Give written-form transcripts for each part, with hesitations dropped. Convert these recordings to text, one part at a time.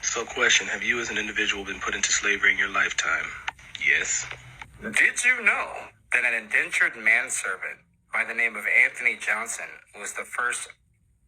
So question, have you as an individual been put into slavery in your lifetime? Yes. Did you know that an indentured manservant by the name of Anthony Johnson was the first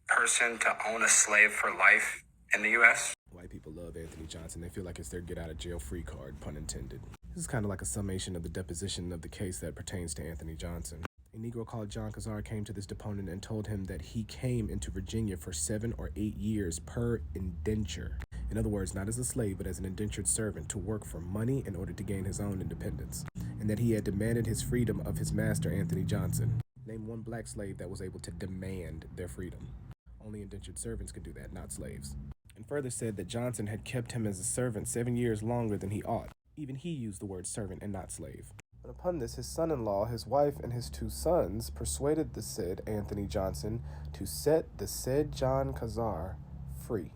person to own a slave for life in the U.S.? White people love Anthony Johnson. They feel like it's their get out of jail free card, pun intended. This is kind of like a summation of the deposition of the case that pertains to Anthony Johnson. A Negro called John Kazar came to this deponent and told him that he came into Virginia for 7 or 8 years per indenture. In other words, not as a slave, but as an indentured servant to work for money in order to gain his own independence, and that he had demanded his freedom of his master, Anthony Johnson. Name one black slave that was able to demand their freedom. Only indentured servants could do that, not slaves. And further said that Johnson had kept him as a servant 7 years longer than he ought. Even he used the word servant and not slave. But upon this, his son-in-law, his wife, and his 2 sons persuaded the said Anthony Johnson to set the said John Kazar free.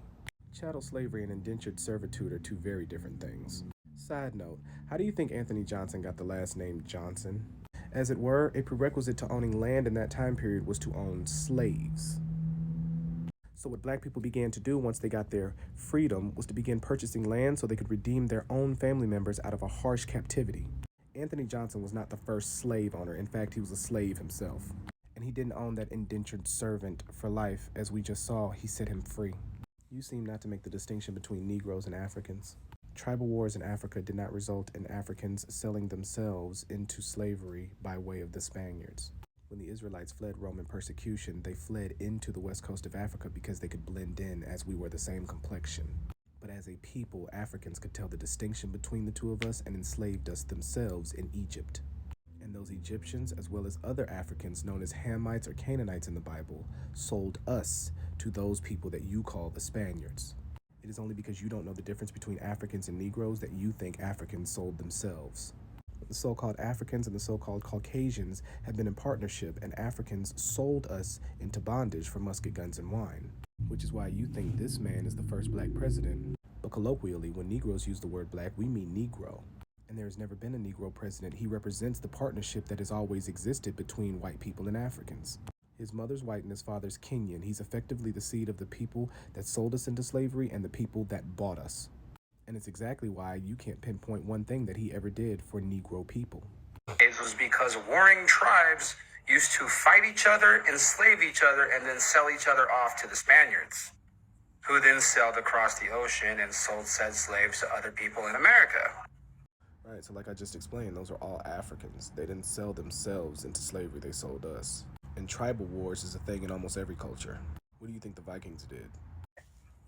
Chattel slavery and indentured servitude are 2 very different things. Side note, how do you think Anthony Johnson got the last name Johnson? As it were, a prerequisite to owning land in that time period was to own slaves. So what black people began to do once they got their freedom was to begin purchasing land so they could redeem their own family members out of a harsh captivity. Anthony Johnson was not the first slave owner. In fact, he was a slave himself. And he didn't own that indentured servant for life. As we just saw, he set him free. You seem not to make the distinction between Negroes and Africans. Tribal wars in Africa did not result in Africans selling themselves into slavery by way of the Spaniards. When the Israelites fled Roman persecution, they fled into the west coast of Africa because they could blend in, as we were the same complexion. But as a people, Africans could tell the distinction between the 2 of us and enslaved us themselves in Egypt. And those Egyptians, as well as other Africans known as Hamites or Canaanites in the Bible, sold us to those people that you call the Spaniards. It is only because you don't know the difference between Africans and Negroes that you think Africans sold themselves. The so-called Africans and the so-called Caucasians have been in partnership, and Africans sold us into bondage for musket guns and wine. Which is why you think this man is the first black president. But colloquially, when Negroes use the word black, we mean Negro. And there has never been a Negro president. He represents the partnership that has always existed between white people and Africans. His mother's white and his father's Kenyan. He's effectively the seed of the people that sold us into slavery and the people that bought us. And it's exactly why you can't pinpoint one thing that he ever did for Negro people. It was because warring tribes used to fight each other, enslave each other, and then sell each other off to the Spaniards, who then sailed across the ocean and sold said slaves to other people in America. Right, so like I just explained, those are all Africans. They didn't sell themselves into slavery, they sold us. And tribal wars is a thing in almost every culture. What do you think the Vikings did?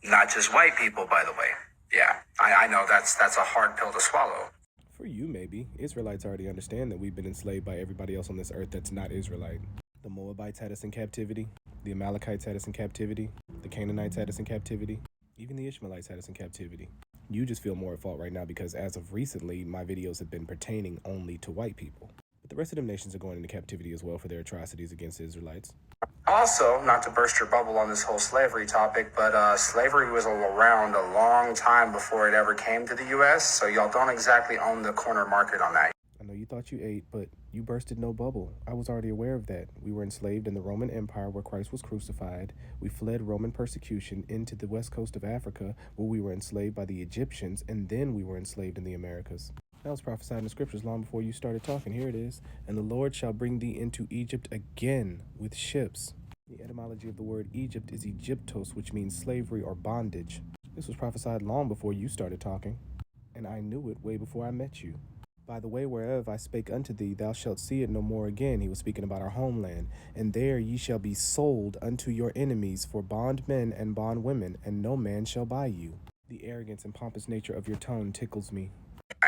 Not just white people, by the way. Yeah, I know that's a hard pill to swallow. For you, maybe. Israelites already understand that we've been enslaved by everybody else on this earth that's not Israelite. The Moabites had us in captivity. The Amalekites had us in captivity. The Canaanites had us in captivity. Even the Ishmaelites had us in captivity. You just feel more at fault right now because as of recently, my videos have been pertaining only to white people. But the rest of them nations are going into captivity as well for their atrocities against the Israelites. Also, not to burst your bubble on this whole slavery topic, but slavery was around a long time before it ever came to the U.S., so y'all don't exactly own the corner market on that. I know you thought you ate, but you bursted no bubble. I was already aware of that. We were enslaved in the Roman Empire where Christ was crucified. We fled Roman persecution into the west coast of Africa where we were enslaved by the Egyptians, and then we were enslaved in the Americas. That was prophesied in the scriptures long before you started talking. Here it is. And the Lord shall bring thee into Egypt again with ships. The etymology of the word Egypt is Egyptos, which means slavery or bondage. This was prophesied long before you started talking. And I knew it way before I met you. By the way whereof I spake unto thee, thou shalt see it no more again. He was speaking about our homeland. And there ye shall be sold unto your enemies for bondmen and bondwomen, and no man shall buy you. The arrogance and pompous nature of your tone tickles me.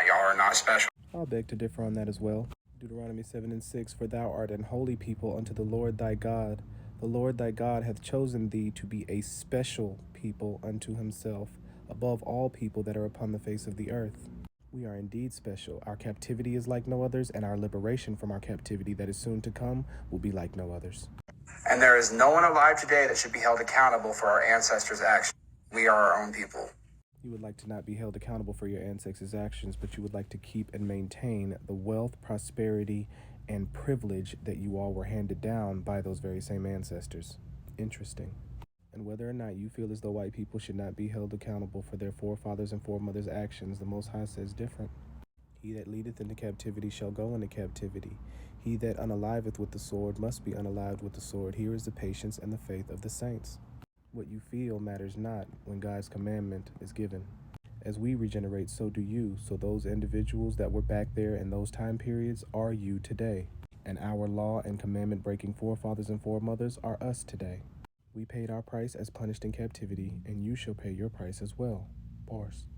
Y'all are not special. I'll beg to differ on that as well. Deuteronomy 7:6, For thou art an holy people unto the Lord thy God. The Lord thy God hath chosen thee to be a special people unto himself, above all people that are upon the face of the earth. We are indeed special. Our captivity is like no others, and our liberation from our captivity that is soon to come will be like no others. And there is no one alive today that should be held accountable for our ancestors' actions. We are our own people. You would like to not be held accountable for your ancestors' actions, but you would like to keep and maintain the wealth, prosperity, and privilege that you all were handed down by those very same ancestors. Interesting. And whether or not you feel as though white people should not be held accountable for their forefathers and foremothers' actions, the Most High says different. He that leadeth into captivity shall go into captivity. He that unaliveth with the sword must be unalived with the sword. Here is the patience and the faith of the saints. What you feel matters not when God's commandment is given. As we regenerate, so do you. So those individuals that were back there in those time periods are you today. And our law and commandment breaking forefathers and foremothers are us today. We paid our price as punished in captivity, and you shall pay your price as well. Bars.